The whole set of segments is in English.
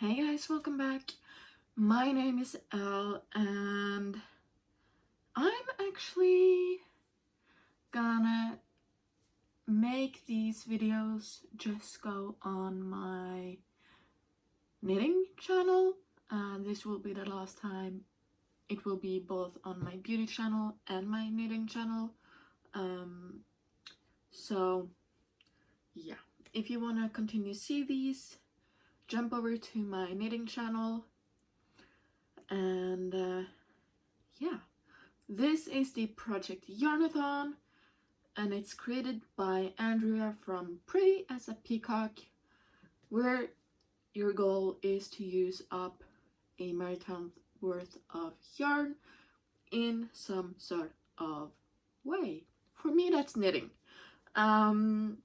Hey guys, welcome back. My name is Elle and I'm actually gonna make these videos just go on my knitting channel. This will be the last time it will be both on my beauty channel and my knitting channel. So yeah, if you want to continue see these, jump over to my knitting channel and yeah. This is the Project Yarnathon, and it's created by Andrea from Pretty as a Peacock, where your goal is to use up a marathon worth of yarn in some sort of way. For me, that's knitting. And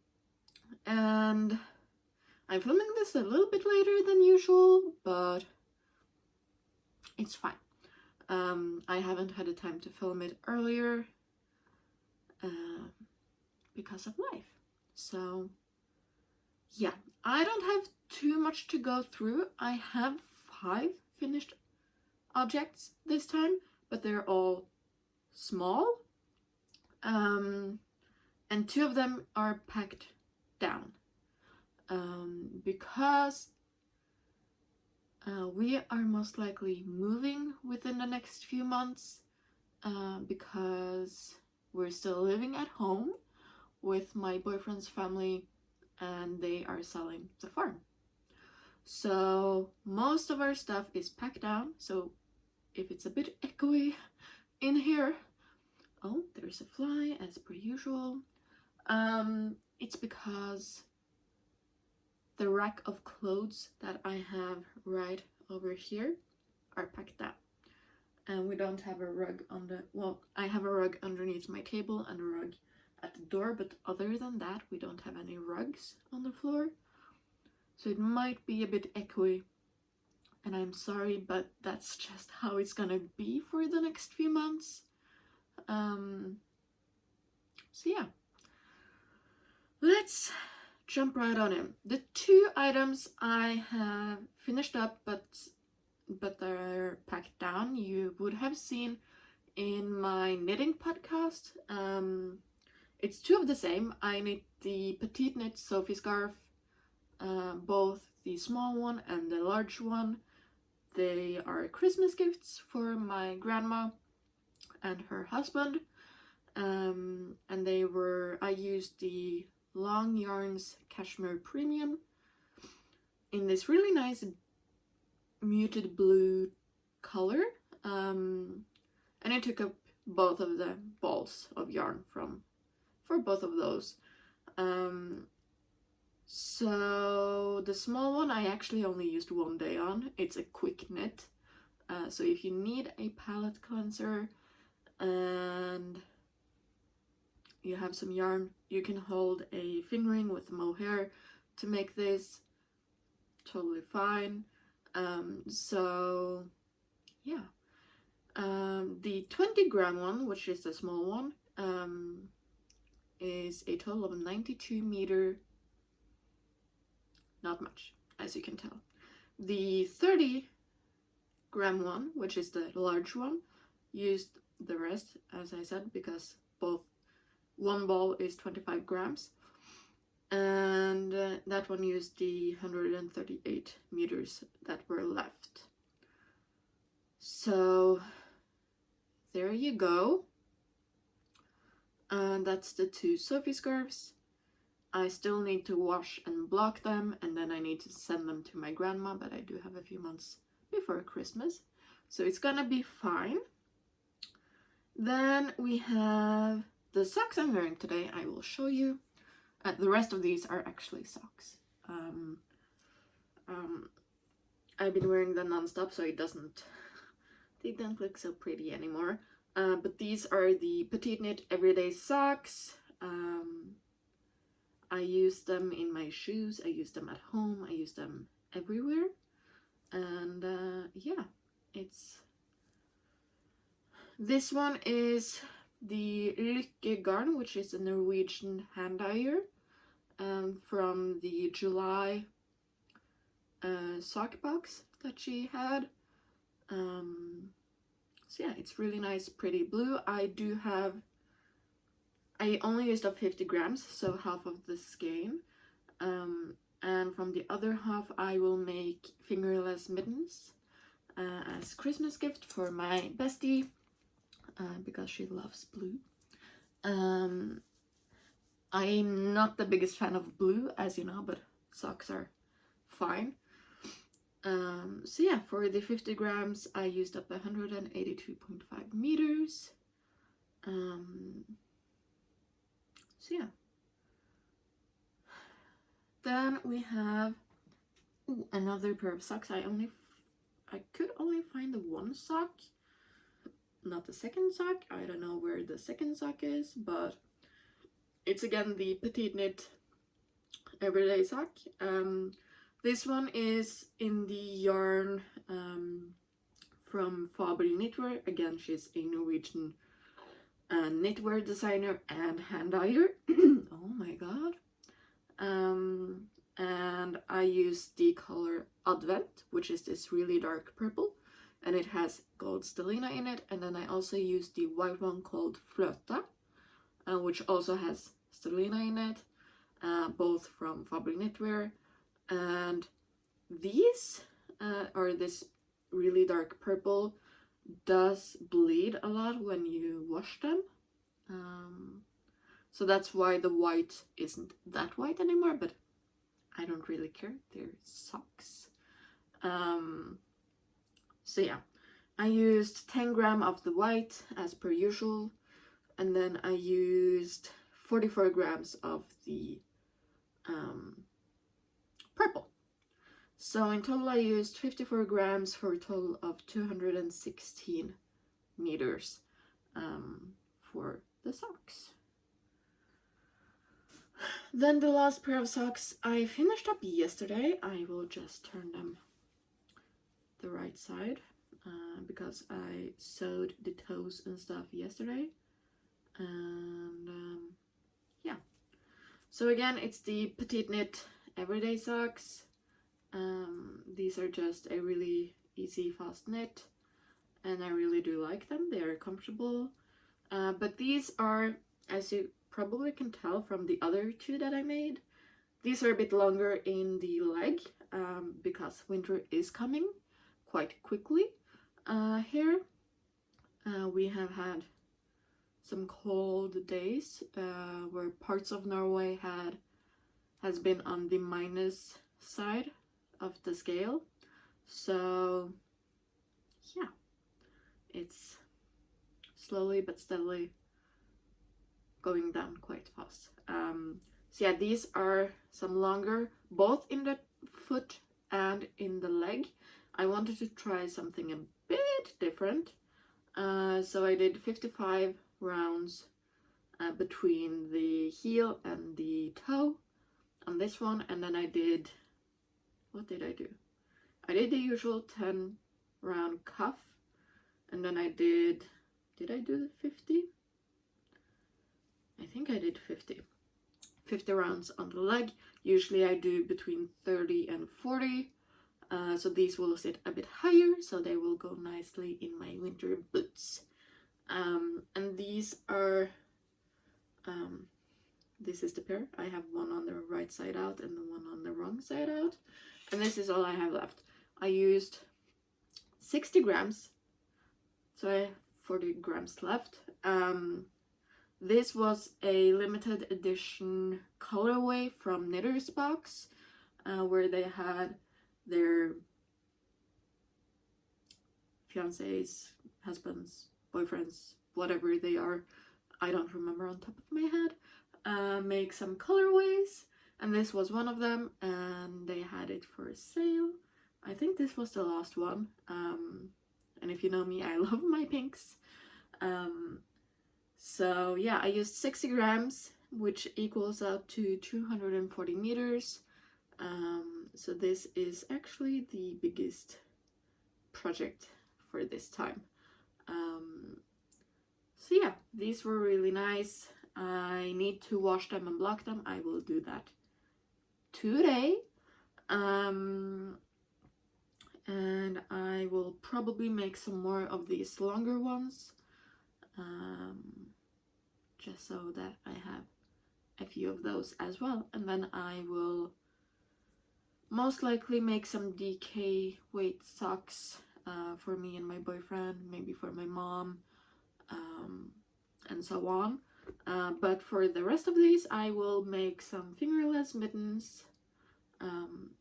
I'm filming this a little bit later than usual, but it's fine. I haven't had the time to film it earlier because of life. So yeah, I don't have too much to go through. I have 5 finished objects this time, but they're all small. And 2 of them are packed down because we are most likely moving within the next few months because we're still living at home with my boyfriend's family and they are selling the farm. So most of our stuff is packed down, so if it's a bit echoey in here, oh, there's a fly as per usual, it's because the rack of clothes that I have right over here are packed down. And we don't have a rug on the, well, I have a rug underneath my table and a rug at the door, but other than that, we don't have any rugs on the floor. So it might be a bit echoey, and I'm sorry, but that's just how it's gonna be for the next few months. So yeah, let's jump right on in. The 2 items I have finished up, but they're packed down, you would have seen in my knitting podcast. It's 2 of the same. I knit the petite knit Sophie scarf, both the small one and the large one. They are Christmas gifts for my grandma and her husband, and I used the Long Yarns Cashmere Premium in this really nice muted blue color, and I took up both of the balls of yarn for both of those. So the small one I actually only used 1 day on. It's a quick knit, so if you need a palette cleanser and you have some yarn, you can hold a fingering with mohair to make this. Totally fine. So yeah, the 20-gram one, which is the small one, is a total of 92 meter. Not much, as you can tell. The 30-gram one, which is the large one, used the rest, as I said, because both one ball is 25 grams. And that one used the 138 meters that were left. So there you go. And that's the 2 Sophie scarves. I still need to wash and block them, and then I need to send them to my grandma, but I do have a few months before Christmas, so it's gonna be fine. Then we have the socks I'm wearing today. I will show you. The rest of these are actually socks. I've been wearing them non-stop, so they don't look so pretty anymore. But these are the Petite Knit Everyday Socks. I use them in my shoes, I use them at home, I use them everywhere. And yeah, this one is the Lykke Garn, which is a Norwegian hand dyer, from the July sock box that she had. So yeah, it's really nice, pretty blue. I only used up 50 grams, so half of the skein. And from the other half I will make fingerless mittens as Christmas gift for my bestie, because she loves blue. I'm not the biggest fan of blue, as you know, but socks are fine. So yeah, for the 50 grams I used up 182.5 meters. So yeah. Then we have another pair of socks. I could only find the one sock, not the second sock. I don't know where the second sock is, but it's again the Petite Knit everyday sock. This one is in the yarn from Fabel Knitwear. Again, she's a Norwegian knitwear designer and hand dyer. Oh my god. And I use the color Advent, which is this really dark purple, and it has gold stellina in it. And then I also use the white one called Flöta, which also has stellina in it, both from Fabel Knitwear. And these, or this really dark purple, does bleed a lot when you wash them. So that's why the white isn't that white anymore, but I don't really care. They're socks. So yeah, I used 10 grams of the white as per usual, and then I used 44 grams of the purple. So in total I used 54 grams for a total of 216 meters for the socks. Then the last pair of socks I finished up yesterday. I will just turn them the right side because I sewed the toes and stuff yesterday. And yeah. So again, it's the Petite Knit everyday socks. These are just a really easy, fast knit, and I really do like them. They are comfortable. But these are, as you probably can tell from the other two that I made, these are a bit longer in the leg because winter is coming quite quickly here. We have had some cold days where parts of Norway has been on the minus side of the scale. So yeah, it's slowly but steadily going down quite fast. So yeah, these are some longer, both in the foot and in the leg. I wanted to try something a bit different. So I did 55 rounds between the heel and the toe on this one, and then I did, what did I do? I did the usual 10 round cuff, and then I did I do the 50? I think I did 50 rounds on the leg. Usually I do between 30 and 40, so these will sit a bit higher, so they will go nicely in my winter boots. And these are, this is the pair. I have one on the right side out and the one on the wrong side out, and this is all I have left. I used 60 grams, so I have 40 grams left. This was a limited edition colorway from Knitter's Box, where they had their fiancés, husbands, boyfriends, whatever they are, I don't remember on top of my head, make some colorways, and this was one of them, and they had it for sale. I think this was the last one, and if you know me, I love my pinks. So yeah, I used 60 grams, which equals out to 240 meters. So this is actually the biggest project for this time. So yeah, these were really nice. I need to wash them and block them. I will do that today. and I will probably make some more of these longer ones, just so that I have a few of those as well. And then I will most likely make some DK weight socks for me and my boyfriend, maybe for my mom, and so on. But for the rest of these, I will make some fingerless mittens,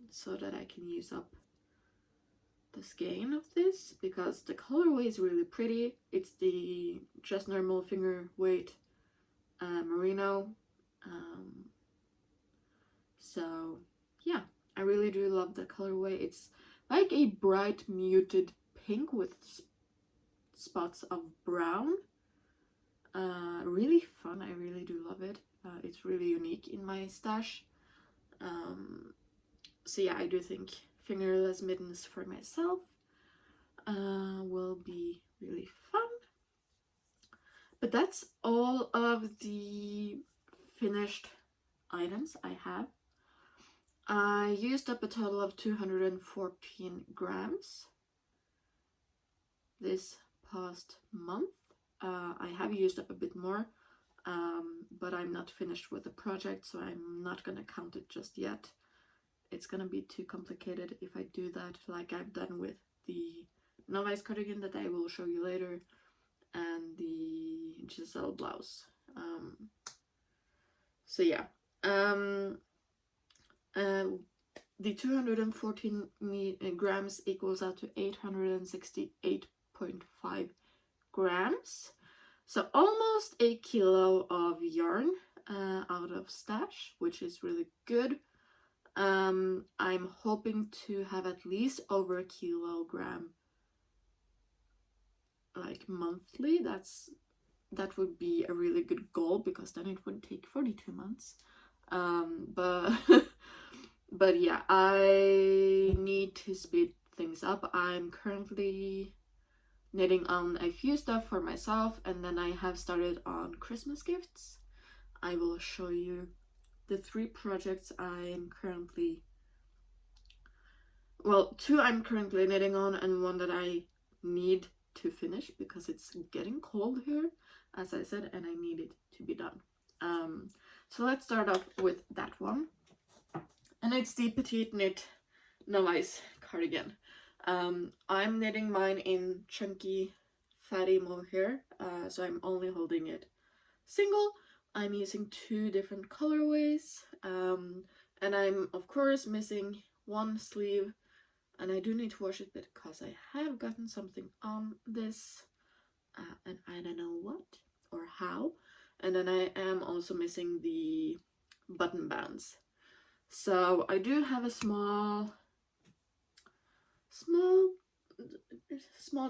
so that I can use up the skein of this, because the colorway is really pretty. It's the just normal finger weight merino. So yeah, I really do love the colorway. It's like a bright muted pink with spots of brown. Really fun. I really do love it. It's really unique in my stash. So yeah, I do think fingerless mittens for myself will be really fun. But that's all of the finished items I have. I used up a total of 214 grams this past month. I have used up a bit more, but I'm not finished with the project, so I'm not gonna count it just yet. It's gonna be too complicated if I do that, like I've done with the novice cardigan that I will show you later, and the Giselle blouse. So yeah, the 214 grams equals out to 868.5 grams. So almost a kilo of yarn out of stash, which is really good. I'm hoping to have at least over a kilogram like monthly. That would be a really good goal, because then it would take 42 months. But yeah, I need to speed things up. I'm currently knitting on a few stuff for myself, and then I have started on Christmas gifts. I will show you the 3 projects I'm currently, well, 2 I'm currently knitting on, and 1 that I need to finish because it's getting cold here, as I said, and I need it to be done. So let's start off with that one, and it's the Petite Knit Novice cardigan. I'm knitting mine in chunky fatty mohair, so I'm only holding it single. I'm using 2 different colorways, and I'm of course missing 1 sleeve, and I do need to wash it because I have gotten something on this, and I don't know what or how. And then I am also missing the button bands. So I do have a small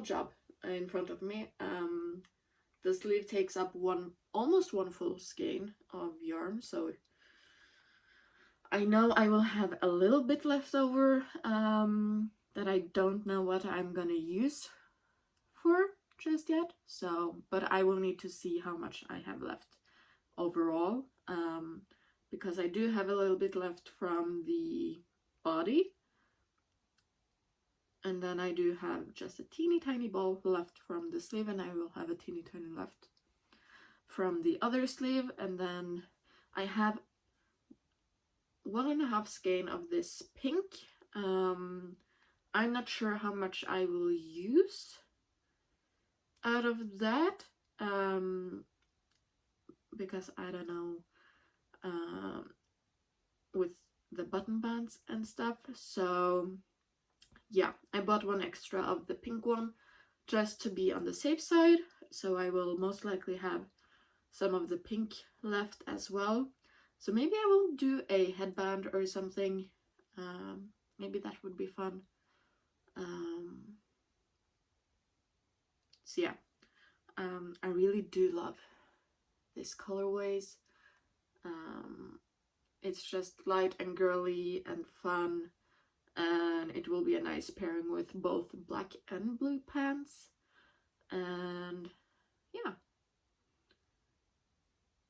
job in front of me. The sleeve takes up almost one full skein of yarn, so I know I will have a little bit left over that I don't know what I'm gonna use for just yet. So, but I will need to see how much I have left overall, because I do have a little bit left from the body, and then I do have just a teeny tiny ball left from the sleeve, and I will have a teeny tiny left from the other sleeve, and then I have 1.5 skein of this pink. I'm not sure how much I will use out of that, because I don't know with the button bands and stuff. So yeah, I bought 1 extra of the pink one just to be on the safe side, so I will most likely have some of the pink left as well. So maybe I will do a headband or something. Maybe that would be fun. So yeah, I really do love this colorways. It's just light and girly and fun, and it will be a nice pairing with both black and blue pants. And yeah,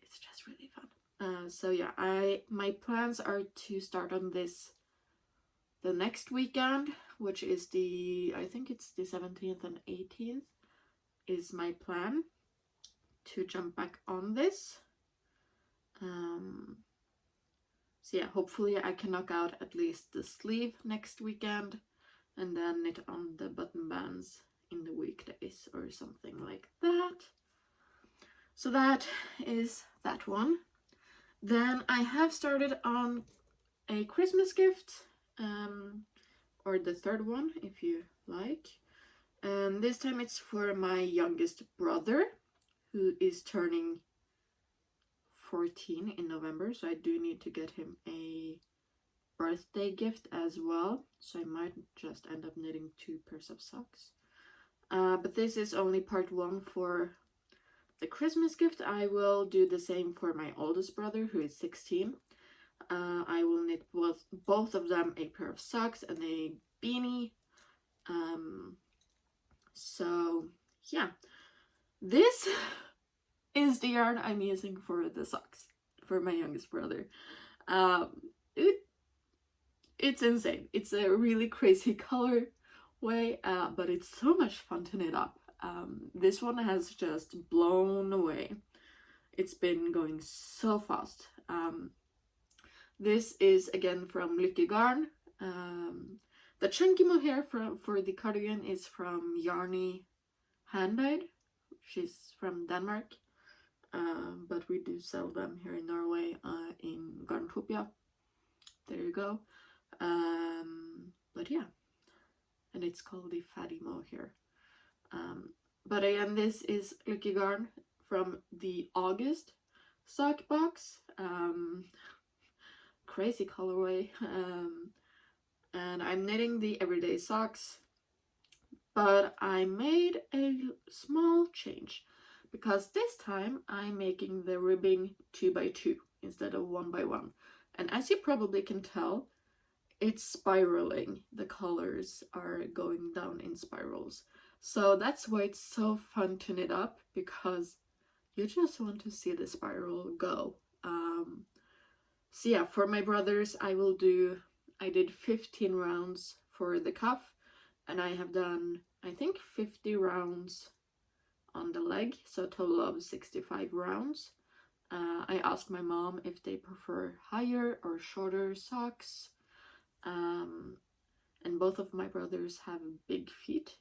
it's just really fun. So yeah, my plans are to start on this the next weekend which is I think it's the 17th and 18th, is my plan to jump back on this. So yeah, hopefully I can knock out at least the sleeve next weekend and then knit on the button bands in the weekdays or something like that. So that is that one. Then I have started on a Christmas gift, or the third one if you like. And this time it's for my youngest brother, who is turning 14 in November, so I do need to get him a birthday gift as well, so I might just end up knitting 2 pairs of socks. But this is only part 1 for the Christmas gift. I will do the same for my oldest brother, who is 16. I will knit both of them a pair of socks and a beanie. So yeah, this is the yarn I'm using for the socks for my youngest brother. It's insane. It's a really crazy color way, but it's so much fun to knit up. This one has just blown away. It's been going so fast. This is again from Lykke Garn. The chunky mohair for the cardigan is from Yarny Handdyed. She's from Denmark, but we do sell them here in Norway in Garntopia. There you go. But yeah, and it's called the Fatty Mohair. But again, this is Lykke Garn from the August sock box. Crazy colorway. And I'm knitting the everyday socks, but I made a small change because this time I'm making the ribbing 2x2 instead of 1x1. And as you probably can tell, it's spiraling. The colors are going down in spirals. So that's why it's so fun to knit up, because you just want to see the spiral go. So yeah, for my brothers, I did 15 rounds for the cuff, and I have done, I think, 50 rounds on the leg, so a total of 65 rounds. I asked my mom if they prefer higher or shorter socks, and both of my brothers have big feet,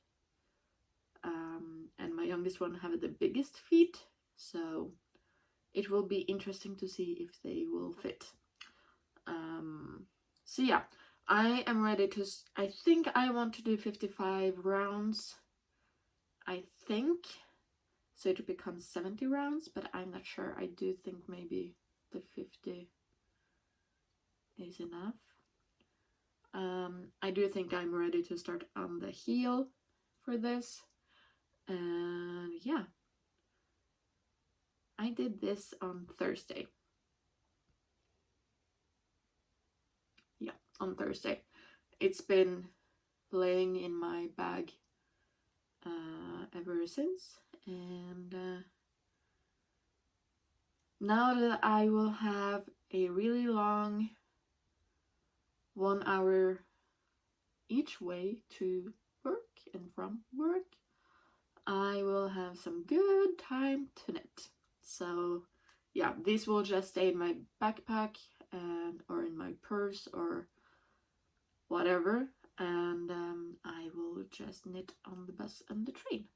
and my youngest one have the biggest feet, so it will be interesting to see if they will fit. So yeah, I am ready to, I think I want to do 55 rounds, I think, so it becomes 70 rounds, but I'm not sure. I do think maybe the 50 is enough. I do think I'm ready to start on the heel for this, and yeah, I did this on Thursday. Yeah, on Thursday. It's been laying in my bag ever since, and now that I will have a really long 1 hour each way to work and from work, I will have some good time to knit. So yeah, this will just stay in my backpack or in my purse or whatever, and I will just knit on the bus and the train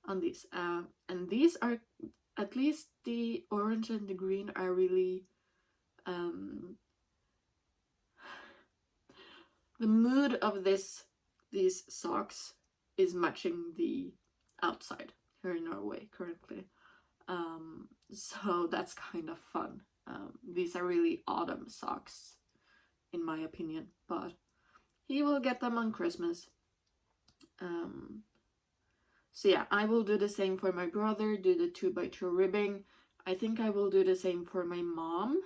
on these. And these are, at least the orange and the green, are really the mood of these socks is matching the outside here in Norway currently. So that's kind of fun. These are really autumn socks in my opinion, but he will get them on Christmas. So yeah, I will do the same for my brother, do the 2x2 ribbing. I think I will do the same for my mom,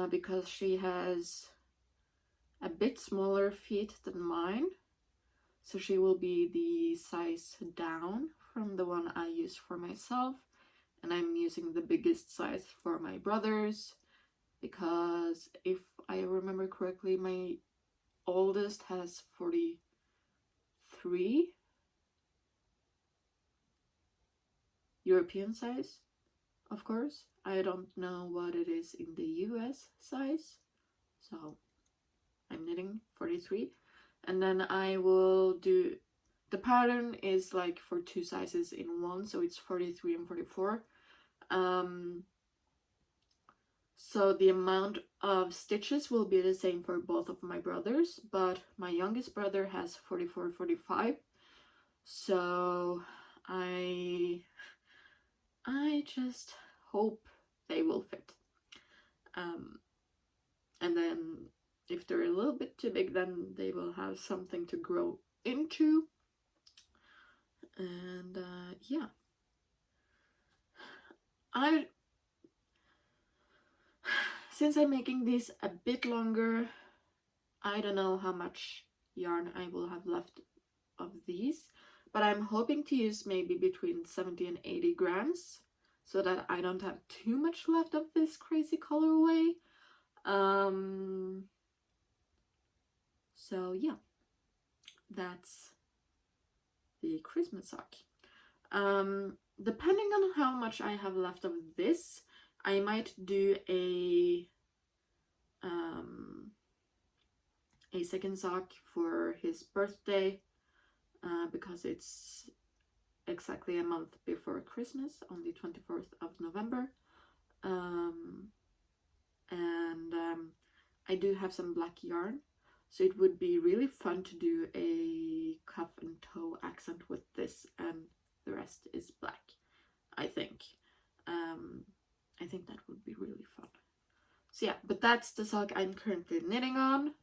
because she has a bit smaller feet than mine, so she will be the size down from the one I use for myself, and I'm using the biggest size for my brothers, because if I remember correctly, my oldest has 43 European size, of course. I don't know what it is in the US size, so I'm knitting 43. And then I will do, the pattern is like for 2 sizes in one, so it's 43 and 44. So the amount of stitches will be the same for both of my brothers, but my youngest brother has 44, 45. So I just hope they will fit. And then if they're a little bit too big, then they will have something to grow into. And yeah, since I'm making this a bit longer, I don't know how much yarn I will have left of these, but I'm hoping to use maybe between 70 and 80 grams so that I don't have too much left of this crazy colorway. So yeah, that's the Christmas sock. Depending on how much I have left of this, I might do a second sock for his birthday, because it's exactly a month before Christmas, on the 24th of November. I do have some black yarn, so it would be really fun to do a cuff and toe accent with this, and the rest is black, I think. I think that would be really fun. So yeah, but that's the sock I'm currently knitting on.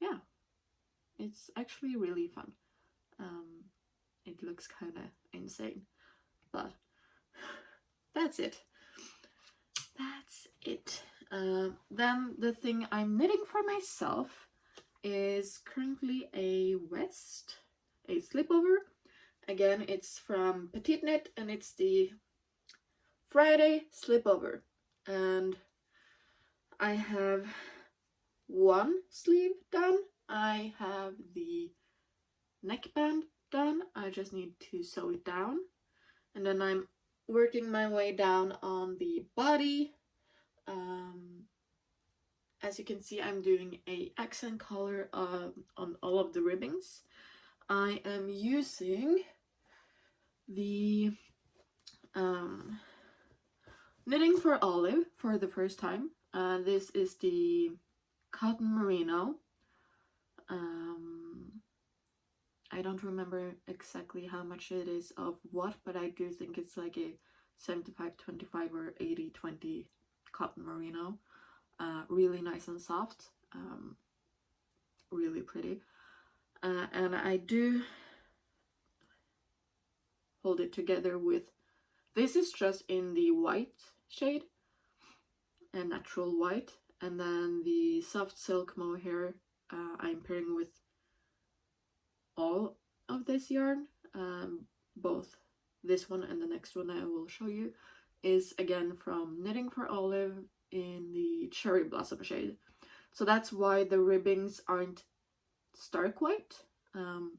Yeah, it's actually really fun. It looks kind of insane, but that's it. That's it. Then the thing I'm knitting for myself is currently a vest, a slipover. Again, it's from Petite Knit, and it's the Friday slipover. And I have one sleeve done. I have the neckband done. I just need to sew it down. And then I'm working my way down on the body. As you can see, I'm doing a accent color on all of the ribbings. I am using the Knitting for Olive for the first time. This is the cotton merino. I don't remember exactly how much it is of what, but I do think it's like a 75-25 or 80-20 cotton merino. Really nice and soft, really pretty. And I do hold it together with, this is just in the white shade, a natural white, and then the soft silk mohair I'm pairing with all of this yarn. Both this one and the next one I will show you is again from Knitting for Olive in the Cherry Blossom shade. So that's why the ribbings aren't stark white.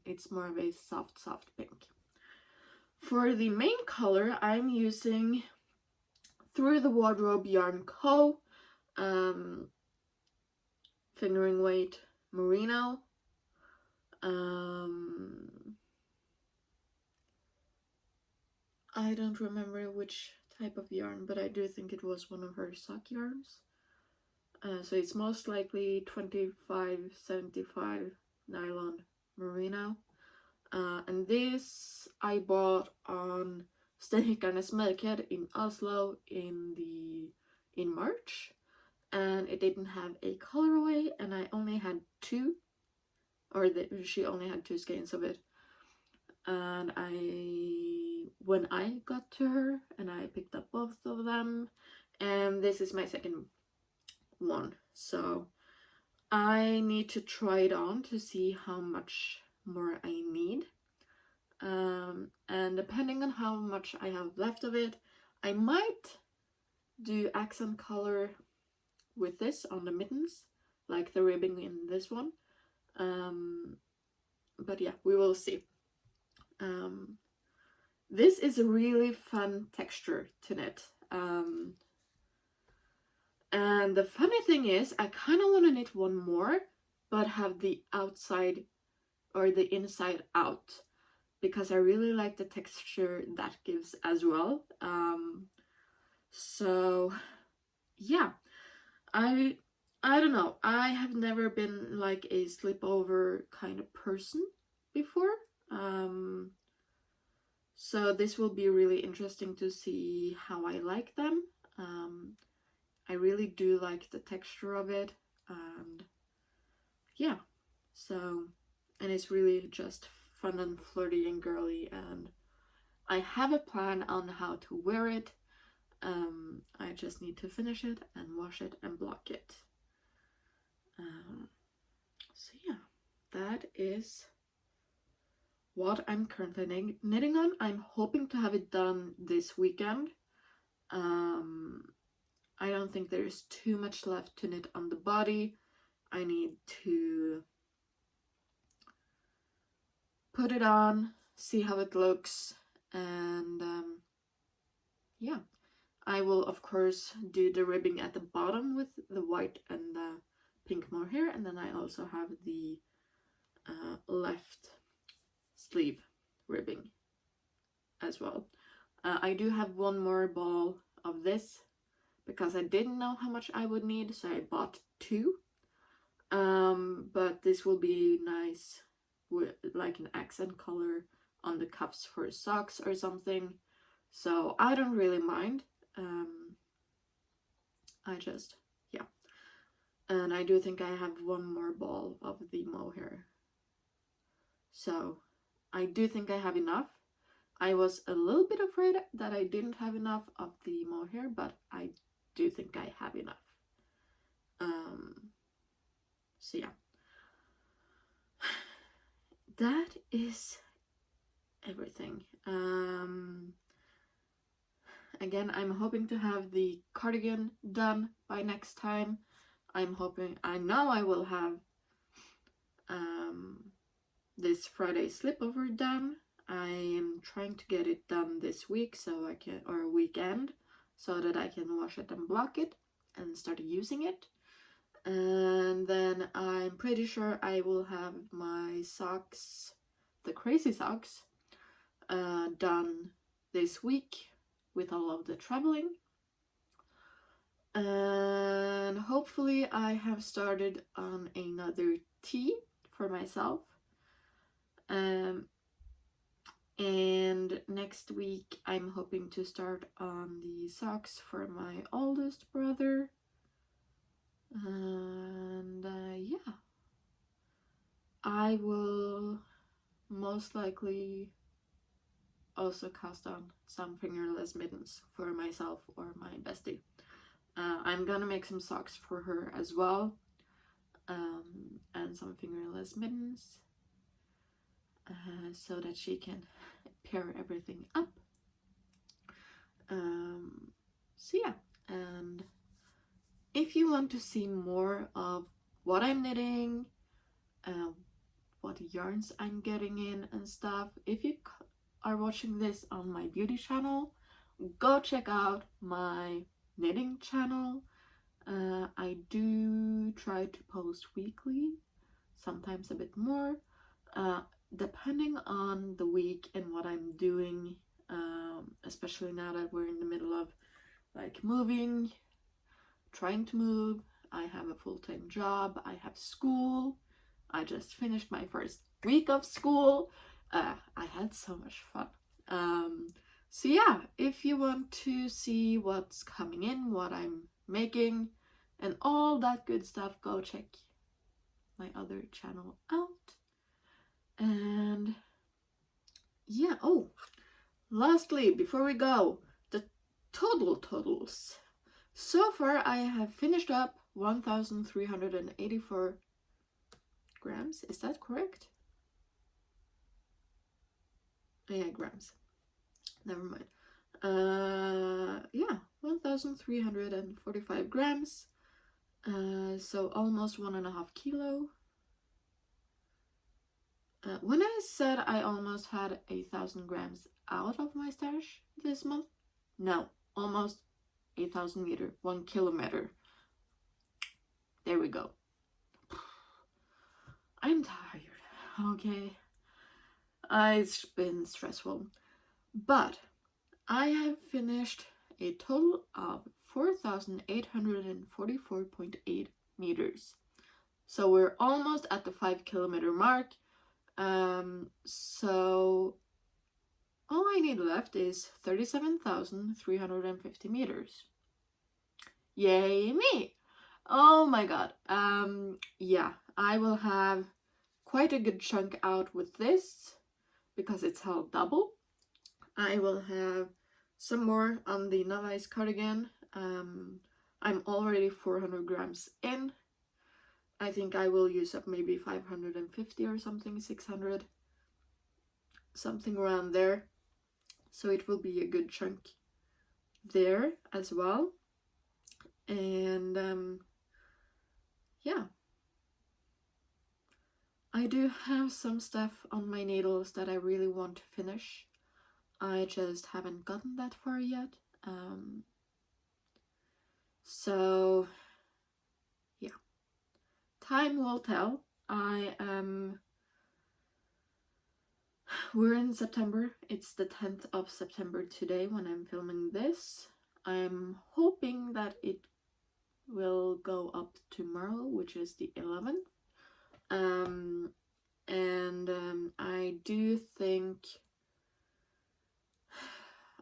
It's more of a soft pink. For the main color, I'm using Through the Wardrobe Yarn Co. Fingering weight merino. I don't remember which type of yarn, but I do think it was one of her sock yarns. So it's most likely 25-75 nylon merino. And this I bought on Stenhickarnes Market in Oslo in March, and it didn't have a colorway, and I only had two, or she only had 2 skeins of it. And when I got to her, and I picked up both of them, and this is my second one, so I need to try it on to see how much more I need. And depending on how much I have left of it, I might do accent color with this on the mittens, like the ribbing in this one. But yeah, we will see. This is a really fun texture to knit. And the funny thing is, I kind of want to knit one more, but have the outside or the inside out, because I really like the texture that gives as well. So yeah, I don't know. I have never been like a slipover kind of person before. So this will be really interesting to see how I like them. I really do like the texture of it, and yeah, so, and it's really just fun and flirty and girly, and I have a plan on how to wear it. I just need to finish it and wash it and block it. So yeah, that is what I'm currently knitting on. I'm hoping to have it done this weekend. I don't think there's too much left to knit on the body. I need to put it on, see how it looks, and yeah, I will of course do the ribbing at the bottom with the white and the pink mohair, and then I also have the left sleeve ribbing as well. I do have one more ball of this because I didn't know how much I would need, so I bought two. But this will be nice with like an accent color on the cuffs for socks or something. So I don't really mind. I just, yeah. And I do think I have one more ball of the mohair. So I do think I have enough. I was a little bit afraid that I didn't have enough of the mohair, but I do think I have enough. So yeah. That is everything. Again, I'm hoping to have the cardigan done by next time. I know I will have this Friday slipover done. I am trying to get it done this week so I can, or weekend, so that I can wash it and block it and start using it. And then I'm pretty sure I will have my socks, the crazy socks, done this week with all of the traveling. And hopefully I have started on another tee for myself. And next week I'm hoping to start on the socks for my oldest brother. And yeah, I will most likely also cast on some fingerless mittens for myself or my bestie. I'm gonna make some socks for her as well, and some fingerless mittens, so that she can pair everything up. So yeah, and if you want to see more of what I'm knitting, what yarns I'm getting in and stuff, if you are watching this on my beauty channel, go check out my knitting channel. I do try to post weekly, sometimes a bit more, depending on the week and what I'm doing, especially now that we're in the middle of like moving, trying to move. I have a full-time job, I have school, I just finished my first week of school. I had so much fun. So yeah, if you want to see what's coming in, what I'm making, and all that good stuff, go check my other channel out. And yeah, oh, lastly, before we go, the totals. So far, I have finished up 1,384 grams. Is that correct? Yeah, grams. Never mind. Yeah, 1,345 grams. So almost 1.5 kilo. When I said I almost had 1,000 grams out of my stash this month, no, almost 8,000 meter, 1 kilometer. There we go. I'm tired, okay? It's been stressful, but I have finished a total of 4,844.8 meters. So we're almost at the 5 kilometer mark. So all I need left is 37,350 meters. Yay me! Oh my god. Yeah, I will have quite a good chunk out with this because it's held double. I will have some more on the novice cardigan. I'm already 400 grams in. I think I will use up maybe 550 or something, 600, something around there. So it will be a good chunk there as well. And yeah, I do have some stuff on my needles that I really want to finish. I just haven't gotten that far yet. So yeah, time will tell. We're in September. It's the 10th of September today when I'm filming this. I'm hoping that it will go up tomorrow, which is the 11th. I do think,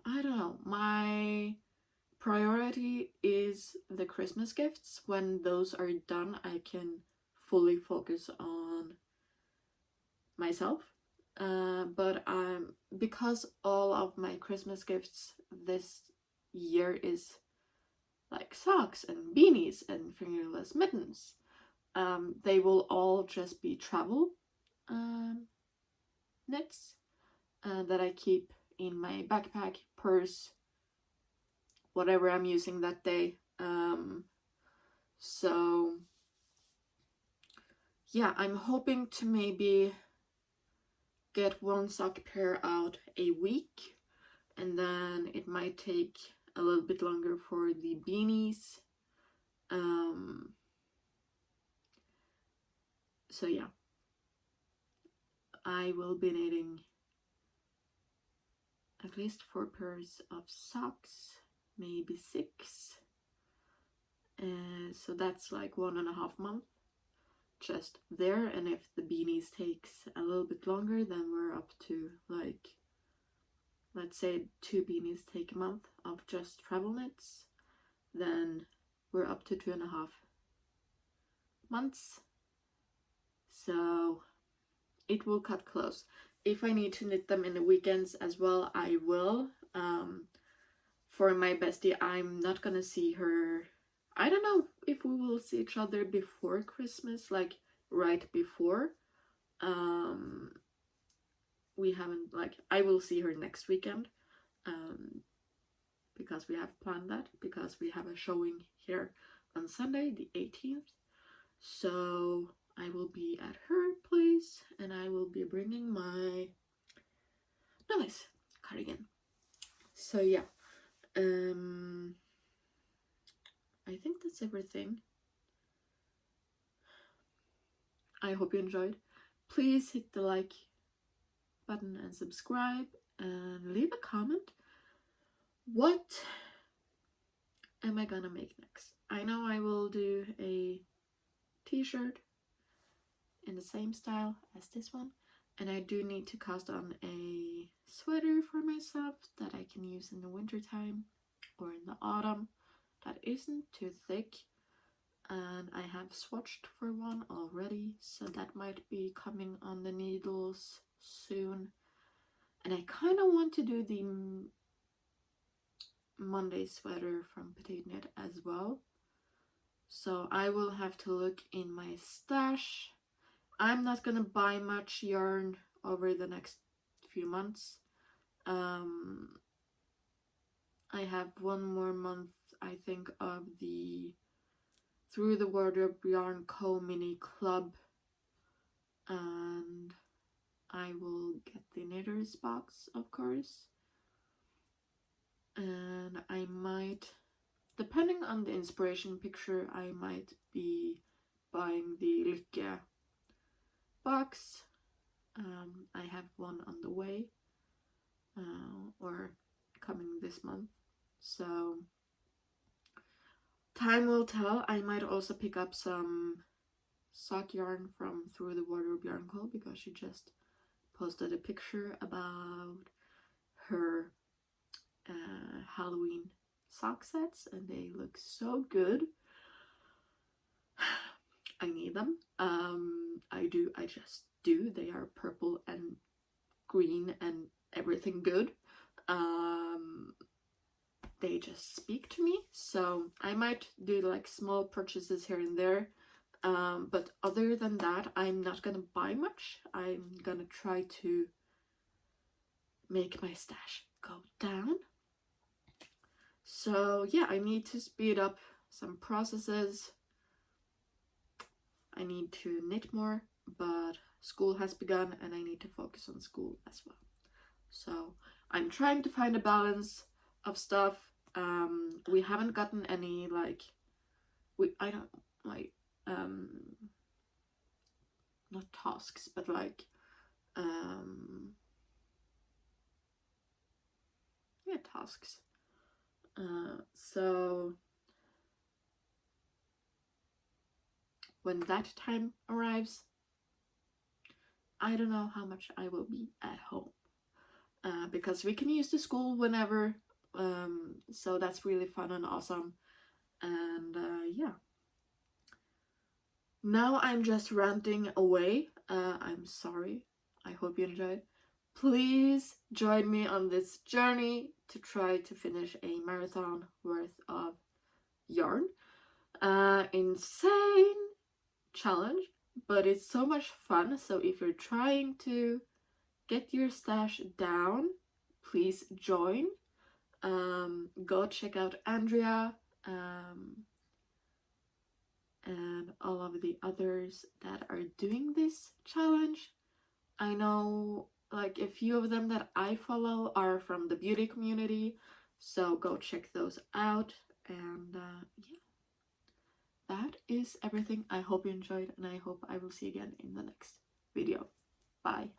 I don't know, my priority is the Christmas gifts. When those are done, I can fully focus on myself. But because all of my Christmas gifts this year is like socks and beanies and fingerless mittens, they will all just be travel knits that I keep in my backpack, purse, whatever I'm using that day. So yeah, I'm hoping to maybe get one sock pair out a week, and then it might take a little bit longer for the beanies. So yeah, I will be needing at least 4 pairs of socks, maybe 6. So that's like 1.5 months just there. And if the beanies takes a little bit longer, then we're up to like, let's say 2 beanies take a month of just travel knits, then we're up to 2.5 months. So it will cut close. If I need to knit them in the weekends as well, I will. For my bestie, I'm not gonna see her. I don't know if we will see each other before Christmas, like right before. We haven't, like, I will see her next weekend, because we have planned that, because we have a showing here on Sunday, the 18th. So I will be at her place, and I will be bringing my novice cardigan. So yeah, I think that's everything. I hope you enjoyed. Please hit the like button and subscribe, and leave a comment. What am I gonna make next? I know I will do a t-shirt in the same style as this one, and I do need to cast on a sweater for myself that I can use in the winter time or in the autumn that isn't too thick, and I have swatched for one already, so that might be coming on the needles soon. And I kind of want to do the Monday sweater from Petite Knit as well, so I will have to look in my stash. I'm not gonna buy much yarn over the next few months. I have one more month, I think, of the Through the Wardrobe Yarn Co mini club, and I will get the knitters box, of course, and I might, depending on the inspiration picture, I might be buying the Lykke box. I have one on the way, or coming this month, so time will tell. I might also pick up some sock yarn from Through the Wardrobe Yarn Co, because she just posted a picture about her Halloween sock sets, and they look so good. I need them. I just do. They are purple and green and everything good. They just speak to me, so I might do like small purchases here and there. But other than that, I'm not gonna buy much. I'm gonna try to make my stash go down. So yeah, I need to speed up some processes. I need to knit more, but school has begun and I need to focus on school as well. So I'm trying to find a balance of stuff. We haven't gotten any like, not tasks, but like tasks. So when that time arrives, I don't know how much I will be at home, because we can use the school whenever, so that's really fun and awesome. And yeah, now I'm just ranting away. I'm sorry. I hope you enjoyed. Please join me on this journey to try to finish a marathon worth of yarn. Insane challenge, but it's so much fun. So if you're trying to get your stash down, please join. Go check out Andrea and all of the others that are doing this challenge. I know like a few of them that I follow are from the beauty community, so go check those out. And yeah, that is everything. I hope you enjoyed, and I hope I will see you again in the next video. Bye.